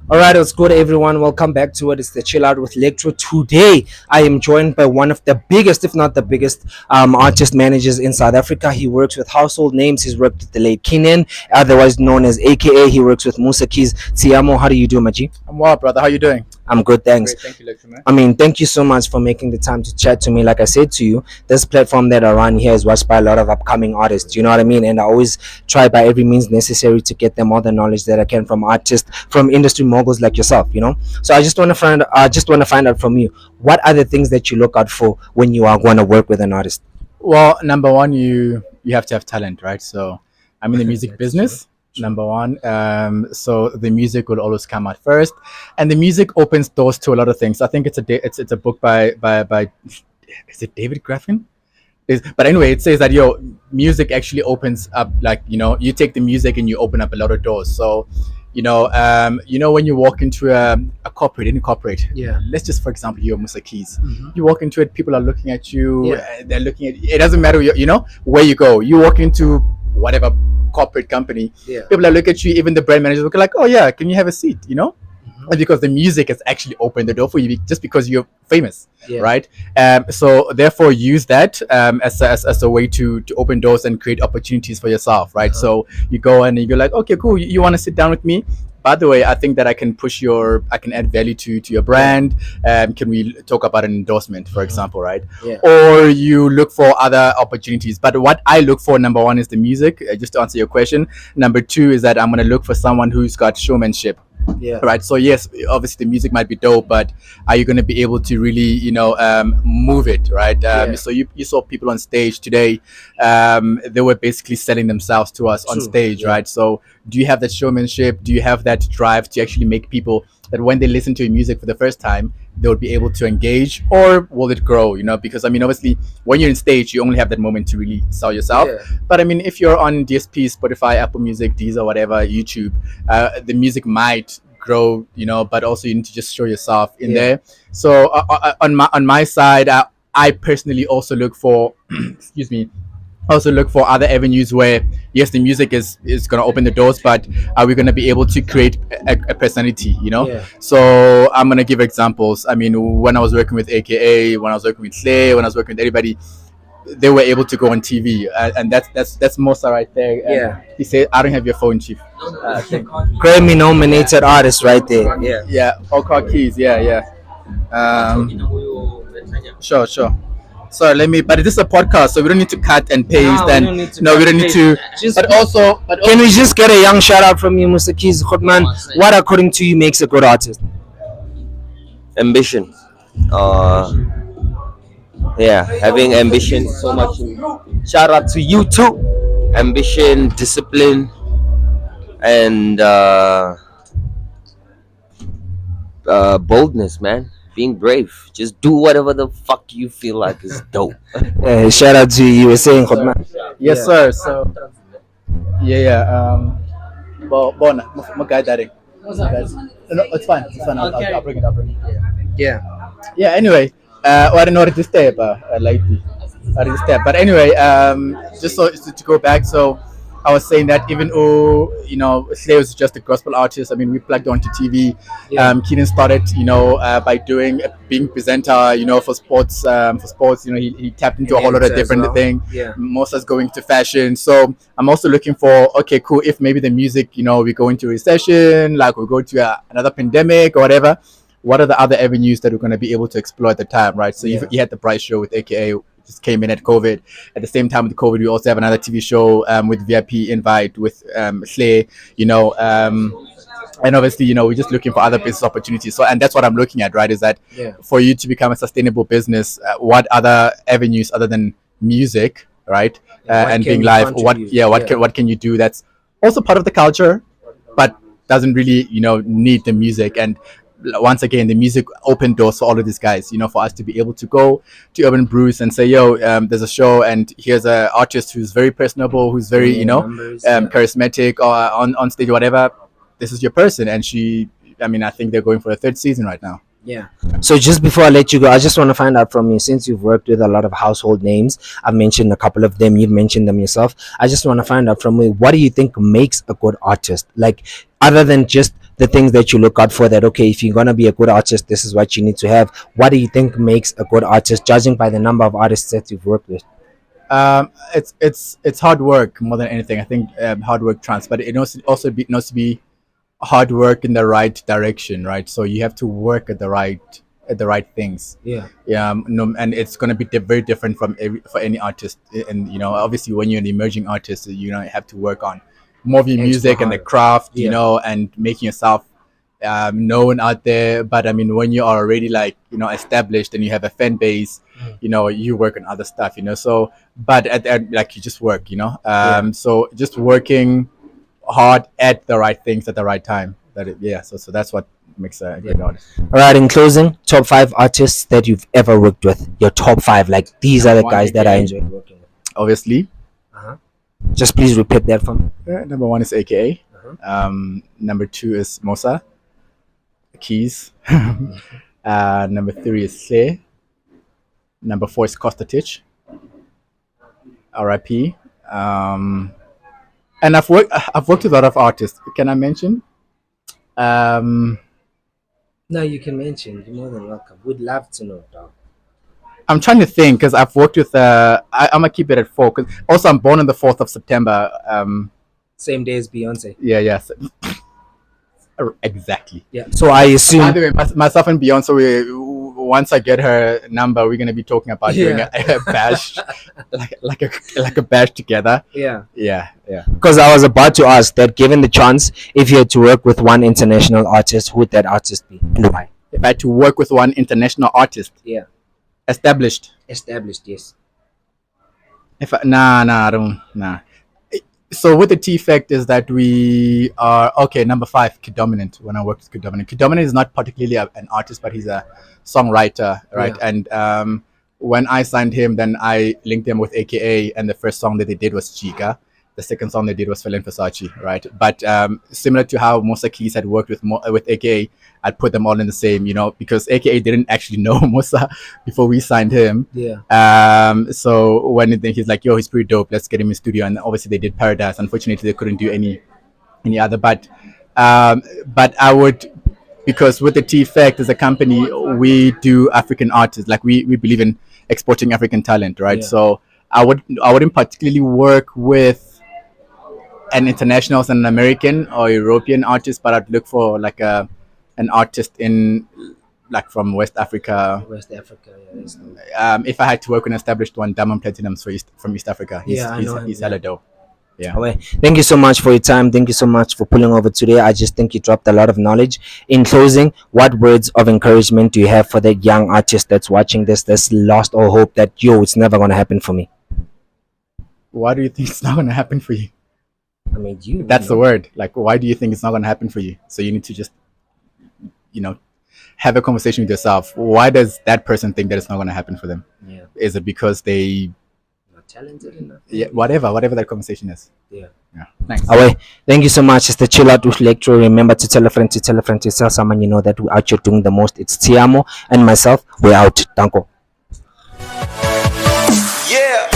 All right, it's good, everyone. Welcome back to it. It's the Chill Out with Lectrow. Today, I am joined by one of the biggest, if not the biggest, artist managers in South Africa. He works with household names. He's worked with the late Kenan, otherwise known as AKA. He works with Musa Keys. Tiamo, how do you do, Maji? I'm well, brother. How you doing? I'm good, thanks. Great, thank you, Lectrow. I mean, thank you so much for making the time to chat to me. Like I said to you, this platform that I run here is watched by a lot of upcoming artists. You know what I mean? And I always try by every means necessary to get them all the knowledge that I can from artists, from industry moguls like yourself. You know. So I just want to find out from you, what are the things that you look out for when you are going to work with an artist? Well, number one, you have to have talent, right? So I'm in the music business. Number one, so the music will always come out first, and the music opens doors to a lot of things. I think it's a book by is it David Graffin? But anyway, it says that music actually opens up, like, you take the music and you open up a lot of doors. So when you walk into a corporate, any corporate, Yeah. let's just, for example, you're Musa Keys. Mhm. You walk into it, people are looking at you. Yeah. They're looking at it. Doesn't matter, where you go. You walk into whatever corporate company, Yeah. people are looking at you. Even the brand managers look like, oh yeah, can you have a seat? And because the music has actually opened the door for you, just because you're famous, Yeah. right? So therefore, use that as a way to open doors and create opportunities for yourself, right? So you go and you're like, okay, cool. You want to sit down with me? By the way, I think that I can add value to your brand. Can we talk about an endorsement, for example, right? Yeah. Or you look for other opportunities. But what I look for, number one, is the music. Just to answer your question. Number two is that I'm going to look for someone who's got showmanship. Yeah. Right. So yes, obviously the music might be dope, but are you going to be able to really, move it, right? Yeah. So you saw people on stage today. They were basically selling themselves to us on True. stage, Yeah. right? So do you have that showmanship? Do you have that drive to actually make people that when they listen to your music for the first time, they will be able to engage, or will it grow? Because I mean, obviously, when you're in stage, you only have that moment to really sell yourself. Yeah. But I mean, if you're on DSP, Spotify, Apple Music, Deezer, whatever, YouTube, the music might grow, but also you need to just show yourself in Yeah. there. So on my side, I personally also look for, excuse me, also look for other avenues where yes, the music is going to open the doors, but are we going to be able to create a personality? Yeah. So I'm going to give examples. I mean, when I was working with AKA, when I was working with Clay, when I was working with everybody, they were able to go on TV, and that's Mosa right there. Yeah. He said, "I don't have your phone, chief." Grammy nominated artist right there. Yeah. Yeah, Okra Keys. Yeah. Sure. So but this is a podcast, so we don't need to cut and paste. No, we And don't need to no, we cut don't and need to. Just- But also, Can we just get a young shout out from you, Mr. Keys Khotman? What, according to you, makes a good artist? Ambition. Yeah, having ambition so much. Shout out to you too. Ambition, discipline, and boldness, man. Being brave. Just do whatever the fuck you feel like is dope. Shout out to you. You were saying Khotman. yes, sir. So yeah. Well, Bona, my guy, daddy. No, it's fine. I'll bring it. Yeah. Yeah. Anyway, I don't know what to step, like this step. But anyway, just so to go back, so I was saying that even though Slay was just a gospel artist, I mean, we plugged onto TV. Yeah. Keenan started, by being presenter, for sports. He tapped into a whole lot of As different well. things. Yeah. Mosa's going to fashion. So I'm also looking for, okay, cool. If maybe the music, we go into recession, like we go to another pandemic or whatever. What are the other avenues that we're going to be able to explore at the time, right? So Yeah. you had the Price Show with AKA, just came in at COVID. At the same time with COVID, we also have another TV show with VIP invite with Slay, and obviously, we're just looking for other business opportunities. So, and that's what I'm looking at, right? Is that Yeah. for you to become a sustainable business, what other avenues other than music, right? What And can being you live, contribute? what can you do that's also part of the culture, but doesn't really, need the music. And once again, the music opened doors for all of these guys, for us to be able to go to Urban Brews and say, yo, there's a show and here's an artist who's very personable, who's very, numbers, charismatic, or on stage or whatever. This is your person. And I think they're going for a third season right now. Yeah. So just before I let you go, I just want to find out from you, since you've worked with a lot of household names, I've mentioned a couple of them, you've mentioned them yourself. I just want to find out from you, what do you think makes a good artist? Like, other than just the things that you look out for, that okay, if you're gonna be a good artist, this is what you need to have? What do you think makes a good artist, judging by the number of artists that you've worked with? It's hard work more than anything. I think hard work trumps, but it also needs to be hard work in the right direction, right? So you have to work at the right things. Yeah. Yeah, no, and it's going to be very different for any artist. And obviously, when you're an emerging artist, you have to work on more of your Extra music and the hard. craft, Yeah. and making yourself known out there. But I mean, when you are already established and you have a fan base, you work on other stuff, So, but like you just work, Yeah. So just working hard at the right things at the right time. So that's what makes a good artist. All right, in closing, top 5 artists that you've ever worked with. Your top 5, like these are the One guys that I AKA. enjoyed working with. Obviously, Just please repeat that for me. number 1 is AKA. Number 2 is Mosa Keys. Number 3 is Slay. Number 4 is Costa Titch. RIP. And I've worked with a lot of artists. Can I mention? No, you can mention. You're more than welcome. We'd love to know, dog. I'm trying to think because I've worked with. I'm gonna keep it at 4. Cause also I'm born on the 4th of September. Same day as Beyonce. Yes, exactly. Yeah. So I By assume. the way, myself and Beyonce, once I get her number, we're gonna be talking about doing a bash, like a bash together. Yeah. Yeah. Because I was about to ask that, given the chance, if you had to work with one international artist, who would that artist be and why? If I had to work with one international artist, Yeah. established. Established, yes. I don't. So with the T fact is that we are okay. Number 5, Kid Dominant. When I worked with Kid Dominant, Kid Dominant is not particularly an artist, but he's a songwriter, right? Yeah. And when I signed him, then I linked him with AKA, and the first song that they did was Chica. The second song they did was Felen Versace, right? But similar to how Musa Keys had worked with AKA, I'd put them all in the same, because AKA didn't actually know Musa before we signed him. Yeah. So when he's like, yo, he's pretty dope, let's get him in studio. And obviously they did Paradise. Unfortunately, they couldn't do any other. But I would, because with the T Fact as a company, we do African artists. Like we believe in exporting African talent, right? Yeah. So I wouldn't particularly work with an international and an American or European artist, but I'd look for like an artist in from West Africa. West Africa, yeah. That's dope. If I had to work with an established one, Diamond Platinum from East Africa. I know him, He's yeah. hella dope. Yeah. Okay. Thank you so much for your time. Thank you so much for pulling over today. I just think you dropped a lot of knowledge. In closing, what words of encouragement do you have for that young artist that's watching that's lost all hope that, it's never going to happen for me? Why do you think it's not going to happen for you? I mean, That's the word. Like, why do you think it's not going to happen for you? So you need to just, have a conversation with yourself. Why does that person think that it's not going to happen for them? Yeah. Is it because they, Not talented enough? yeah, whatever that conversation is. Yeah. Nice. Away. Thank you so much. It's the Chill Out with Lectrow. Remember to tell a friend to tell a friend to tell someone you know that we're out here doing the most. It's Tshiamo and myself. We're out. Danko. Yeah.